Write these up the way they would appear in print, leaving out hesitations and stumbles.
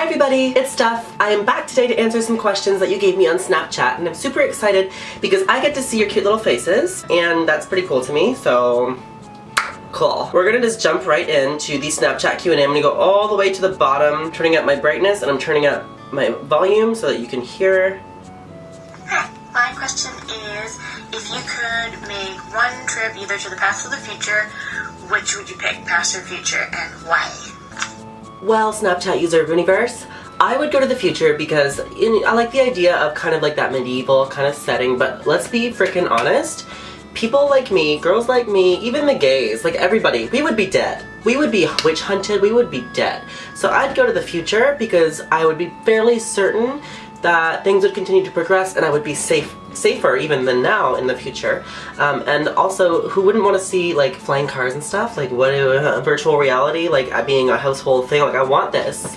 Hi everybody, it's Steph. I am back today to answer some questions that you gave me on Snapchat, and I'm super excited because I get to see your cute little faces, and that's pretty cool to me, so cool. We're gonna just jump right into the Snapchat Q&A. I'm gonna go all the way to the bottom, turning up my brightness, and I'm turning up my volume so that you can hear. Hi, my question is, if you could make one trip either to the past or the future, which would you pick, past or future, and why? Well, Snapchat user Universe, I would go to the future because I like the idea of kind of like that medieval kind of setting, but let's be freaking honest. People like me, girls like me, even the gays, like everybody, we would be dead. We would be witch hunted, we would be dead. So I'd go to the future because I would be fairly certain that things would continue to progress and I would be safer even than now in the future. And also, who wouldn't want to see like flying cars and stuff? Like what virtual reality, like being a household thing, like I want this.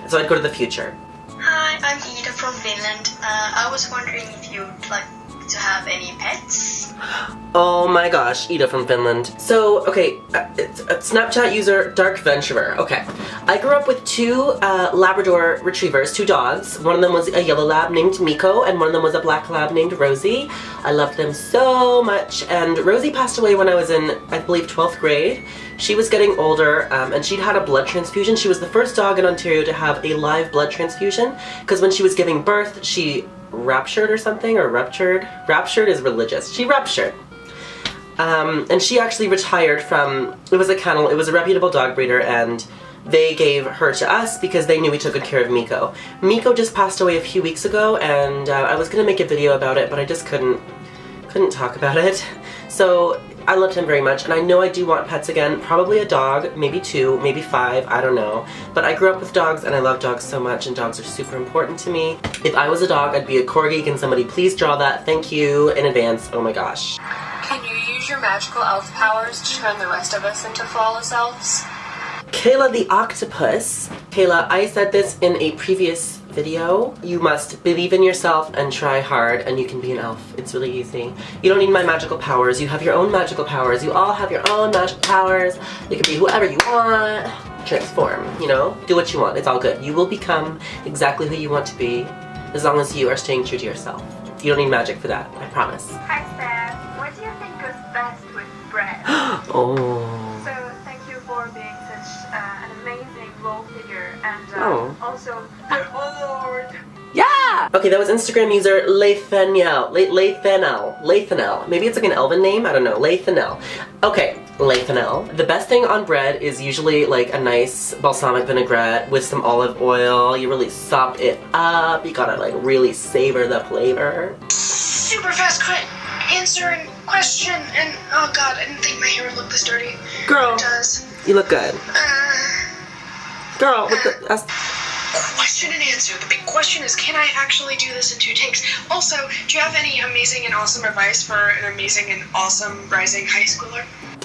So I'd go to the future. Hi, I'm Ida from Finland. I was wondering if you'd like to have any pets? Oh my gosh, Ida from Finland. So, okay, it's Snapchat user Dark Venturer. Okay, I grew up with two Labrador retrievers, two dogs. One of them was a yellow lab named Miko, and one of them was a black lab named Rosie. I loved them so much, and Rosie passed away when I was in, I believe, 12th grade. She was getting older, and she'd had a blood transfusion. She was the first dog in Ontario to have a live blood transfusion, because when she was giving birth, she ruptured or something, or ruptured? Ruptured is religious. She ruptured. And she actually retired from, it was a kennel, it was a reputable dog breeder, and they gave her to us because they knew we took good care of Miko. Miko just passed away a few weeks ago, and I was gonna make a video about it, but I just couldn't talk about it. So I loved him very much, and I know I do want pets again, probably a dog, maybe two, maybe five, I don't know. But I grew up with dogs, and I love dogs so much, and dogs are super important to me. If I was a dog, I'd be a corgi. Can somebody please draw that? Thank you in advance. Oh my gosh. Can you use your magical elf powers to turn the rest of us into flawless elves? Kayla the Octopus. Kayla, I said this in a previous video. You must believe in yourself and try hard, and you can be an elf. It's really easy. You don't need my magical powers. You have your own magical powers. You all have your own magical powers. You can be whoever you want. Transform, you know? Do what you want. It's all good. You will become exactly who you want to be as long as you are staying true to yourself. You don't need magic for that. I promise. Hi Steph, what do you think goes best with bread? Oh. So thank you for being such an amazing role figure, and also the Lord. Yeah! Okay, that was Instagram user Lathanel. Lathanel. Maybe it's like an elven name? I don't know. Lathanel. Okay, Lathanel. The best thing on bread is usually like a nice balsamic vinaigrette with some olive oil. You really sop it up. You gotta like really savor the flavor. Super fast answer and question, and oh god, I didn't think my hair would look this dirty. Girl, It does. you look good. Girl, with the... Question and answer. The big question is, can I actually do this in 2 takes? Also, do you have any amazing and awesome advice for an amazing and awesome rising high schooler?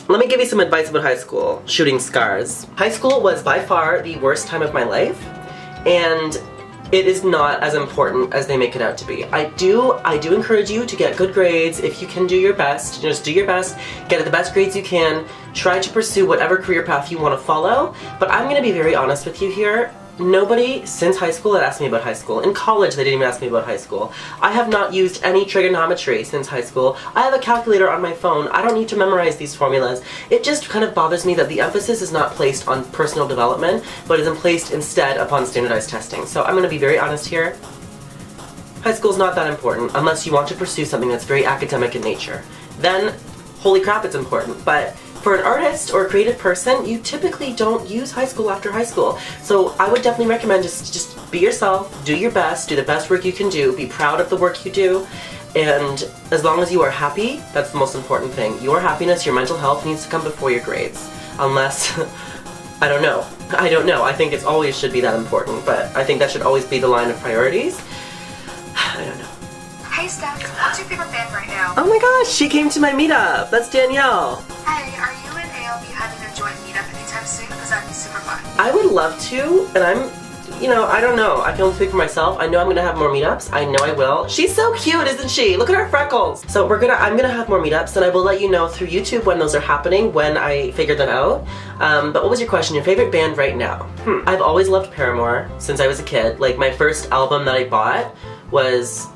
Let me give you some advice about high school. Shooting scars. High school was by far the worst time of my life, and it is not as important as they make it out to be. I do encourage you to get good grades. If you can do your best, just do your best, get the best grades you can, try to pursue whatever career path you want to follow, but I'm gonna be very honest with you here. Nobody since high school had asked me about high school. In college, they didn't even ask me about high school. I have not used any trigonometry since high school. I have a calculator on my phone. I don't need to memorize these formulas. It just kind of bothers me that the emphasis is not placed on personal development, but is placed instead upon standardized testing. So I'm going to be very honest here. High school's not that important unless you want to pursue something that's very academic in nature. Then, holy crap, it's important. But for an artist or a creative person, you typically don't use high school after high school. So I would definitely recommend just be yourself, do your best, do the best work you can do, be proud of the work you do, and as long as you are happy, that's the most important thing. Your happiness, your mental health needs to come before your grades. Unless, I don't know. I think it always should be that important, but I think that should always be the line of priorities. I don't know. Hey Steph, what's your favorite band right now? Oh my gosh, she came to my meetup. That's Danielle. Hey, are you and ALB having a joint meetup anytime soon? Because that'd be super fun. I would love to, and I'm, you know, I don't know. I can only speak for myself. I know I'm gonna have more meetups. I know I will. She's so cute, isn't she? Look at her freckles. So I'm gonna have more meetups, and I will let you know through YouTube when those are happening, when I figure them out. But what was your question? Your favorite band right now? I've always loved Paramore since I was a kid. Like, my first album that I bought was,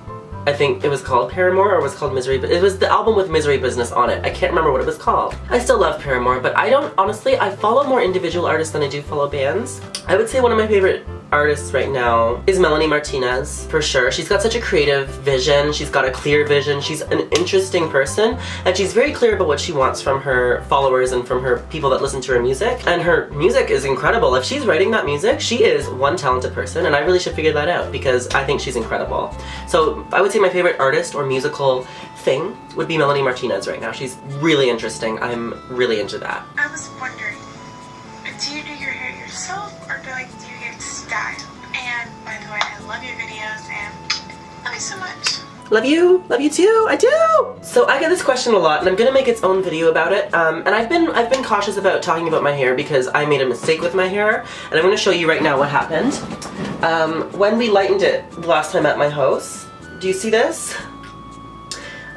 I think it was called Paramore, or it was called Misery, but it was the album with Misery Business on it. I can't remember what it was called. I still love Paramore, but honestly, I follow more individual artists than I do follow bands. I would say one of my favorite artists right now is Melanie Martinez, for sure. She's got such a creative vision. She's got a clear vision. She's an interesting person, and she's very clear about what she wants from her followers and from her people that listen to her music. And her music is incredible. If she's writing that music, she is one talented person, and I really should figure that out because I think she's incredible. So I would say my favorite artist or musical thing would be Melanie Martinez right now. She's really interesting. I'm really into that. I was wondering, do you do your hair yourself, or do you get styled? And by the way, I love your videos and love you so much. Love you too, I do! So I get this question a lot, and I'm gonna make its own video about it. And I've been cautious about talking about my hair because I made a mistake with my hair, and I'm gonna show you right now what happened. When we lightened it the last time at my house, do you see this?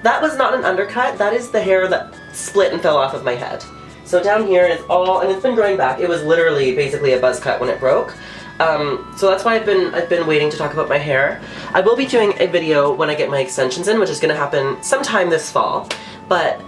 That was not an undercut, that is the hair that split and fell off of my head. So down here is all, and it's been growing back. It was literally basically a buzz cut when it broke. So that's why I've been waiting to talk about my hair. I will be doing a video when I get my extensions in, which is gonna happen sometime this fall. But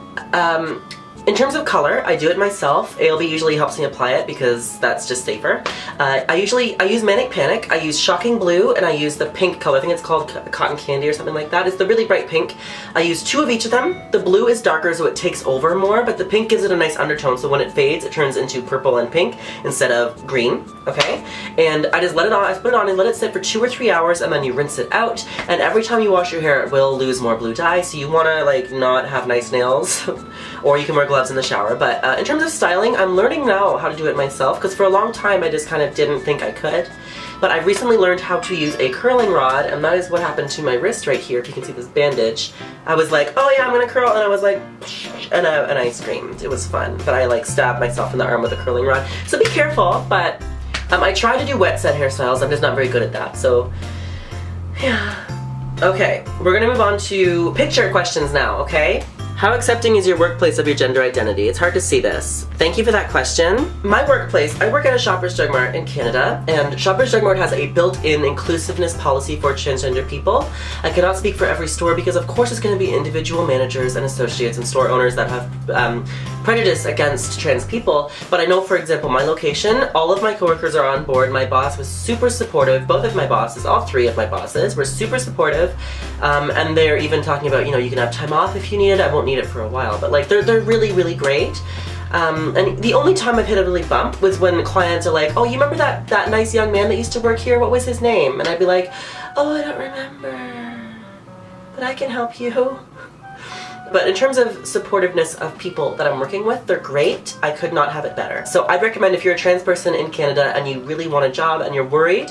in terms of color, I do it myself. ALB usually helps me apply it because that's just safer. I use Manic Panic, I use Shocking Blue, and I use the pink color. I think it's called Cotton Candy or something like that. It's the really bright pink. I use 2 of each of them. The blue is darker so it takes over more, but the pink gives it a nice undertone, so when it fades, it turns into purple and pink instead of green, okay? And I just let it on, I put it on and let it sit for 2 or 3 hours, and then you rinse it out, and every time you wash your hair, it will lose more blue dye, so you wanna like not have nice nails, or you can wear gloves in the shower. But in terms of styling, I'm learning now how to do it myself, because for a long time I just kind of didn't think I could. But I've recently learned how to use a curling rod, and that is what happened to my wrist right here. If you can see this bandage, I was like, oh yeah, I'm gonna curl, and I was like, and I screamed. It was fun, but I like stabbed myself in the arm with a curling rod. So be careful, but I try to do wet set hairstyles. I'm just not very good at that, so yeah. Okay, we're gonna move on to picture questions now, okay? How accepting is your workplace of your gender identity? It's hard to see this. Thank you for that question. My workplace, I work at a Shoppers Drug Mart in Canada, and Shoppers Drug Mart has a built-in inclusiveness policy for transgender people. I cannot speak for every store because of course it's going to be individual managers and associates and store owners that have prejudice against trans people, but I know, for example, my location, all of my coworkers are on board. My boss was super supportive. Both of my bosses, all 3 of my bosses, were super supportive, and they're even talking about, you know, you can have time off if you need it. I won't need it for a while, but like they're really, really great. And the only time I've hit a really bump was when clients are like, oh, you remember that nice young man that used to work here? What was his name? And I'd be like, oh, I don't remember, but I can help you. But in terms of supportiveness of people that I'm working with, they're great. I could not have it better. So I'd recommend, if you're a trans person in Canada and you really want a job and you're worried,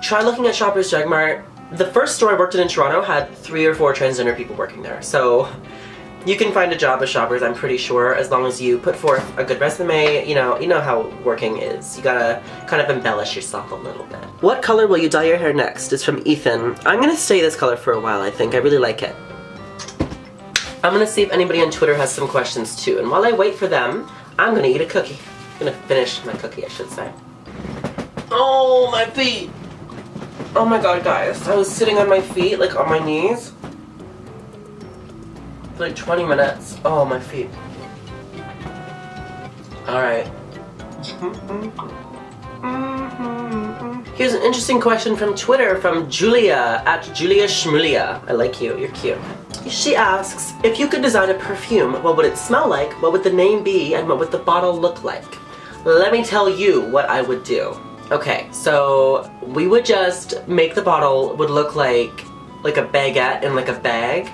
try looking at Shoppers Drug Mart. The first store I worked in Toronto had 3 or 4 transgender people working there. So you can find a job at Shoppers, I'm pretty sure, as long as you put forth a good resume. You know how working is. You gotta kind of embellish yourself a little bit. What color will you dye your hair next? It's from Ethan. I'm gonna stay this color for a while, I think. I really like it. I'm gonna see if anybody on Twitter has some questions too. And while I wait for them, I'm gonna eat a cookie. I'm gonna finish my cookie, I should say. Oh, my feet! Oh my god, guys. I was sitting on my feet, like on my knees, for like 20 minutes. Oh, my feet. Alright. Here's an interesting question from Twitter from Julia, @JuliaSchmulia. I like you, you're cute. She asks, if you could design a perfume, what would it smell like, what would the name be, and what would the bottle look like? Let me tell you what I would do. Okay, so we would just make the bottle would look like a baguette in like a bag,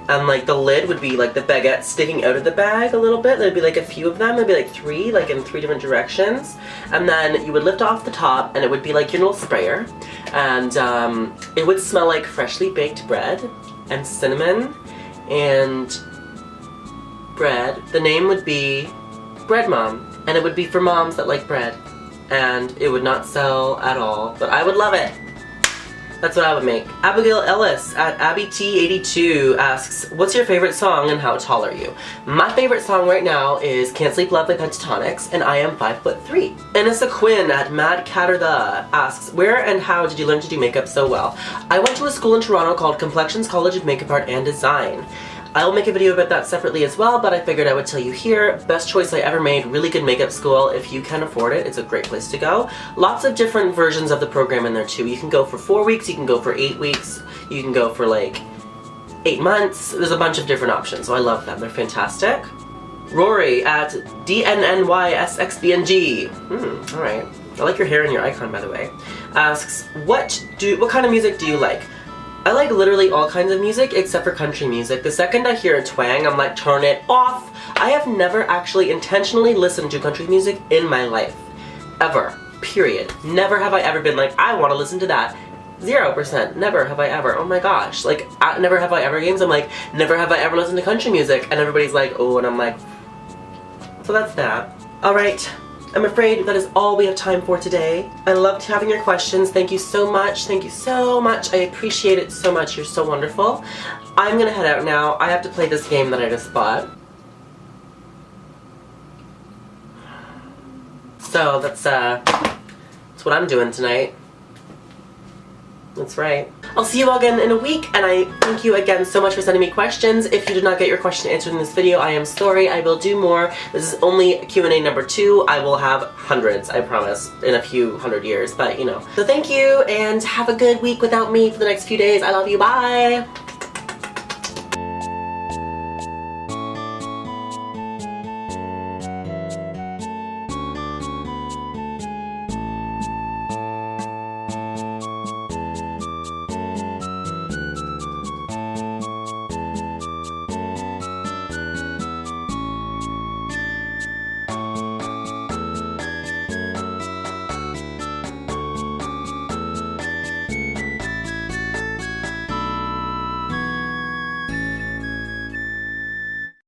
and like the lid would be like the baguette sticking out of the bag a little bit. There'd be like a few of them, there'd be like 3, like in 3 different directions, and then you would lift off the top and it would be like your little sprayer, and it would smell like freshly baked bread and cinnamon and bread. The name would be Bread Mom, and it would be for moms that like bread. and it would not sell at all, but I would love it. That's what I would make. Abigail Ellis at AbbyT82 asks, what's your favorite song and how tall are you? My favorite song right now is Can't Sleep Love by Pentatonics, and I am 5'3". Anissa Quinn at Mad Catter the asks, where and how did you learn to do makeup so well? I went to a school in Toronto called Complexions College of Makeup Art and Design. I will make a video about that separately as well, but I figured I would tell you here. Best choice I ever made, really good makeup school. If you can afford it, it's a great place to go. Lots of different versions of the program in there too. You can go for 4 weeks, you can go for 8 weeks, you can go for like 8 months. There's a bunch of different options, so I love them. They're fantastic. Rory at DNNYSXBNG. Alright. I like your hair and your icon, by the way. Asks, what kind of music do you like? I like literally all kinds of music except for country music. The second I hear a twang, I'm like, turn it off! I have never actually intentionally listened to country music in my life. Ever. Period. Never have I ever been like, I want to listen to that. 0%. Never have I ever. Oh my gosh. Like, at Never Have I Ever games, I'm like, never have I ever listened to country music. And everybody's like, oh, and I'm like, so that's that. Alright. I'm afraid that is all we have time for today. I loved having your questions. Thank you so much. Thank you so much. I appreciate it so much. You're so wonderful. I'm gonna head out now. I have to play this game that I just bought. So that's what I'm doing tonight. That's right. I'll see you all again in a week, and I thank you again so much for sending me questions. If you did not get your question answered in this video, I am sorry. I will do more. This is only Q&A number 2. I will have hundreds, I promise, in a few 100 years, but you know. So thank you, and have a good week without me for the next few days. I love you. Bye!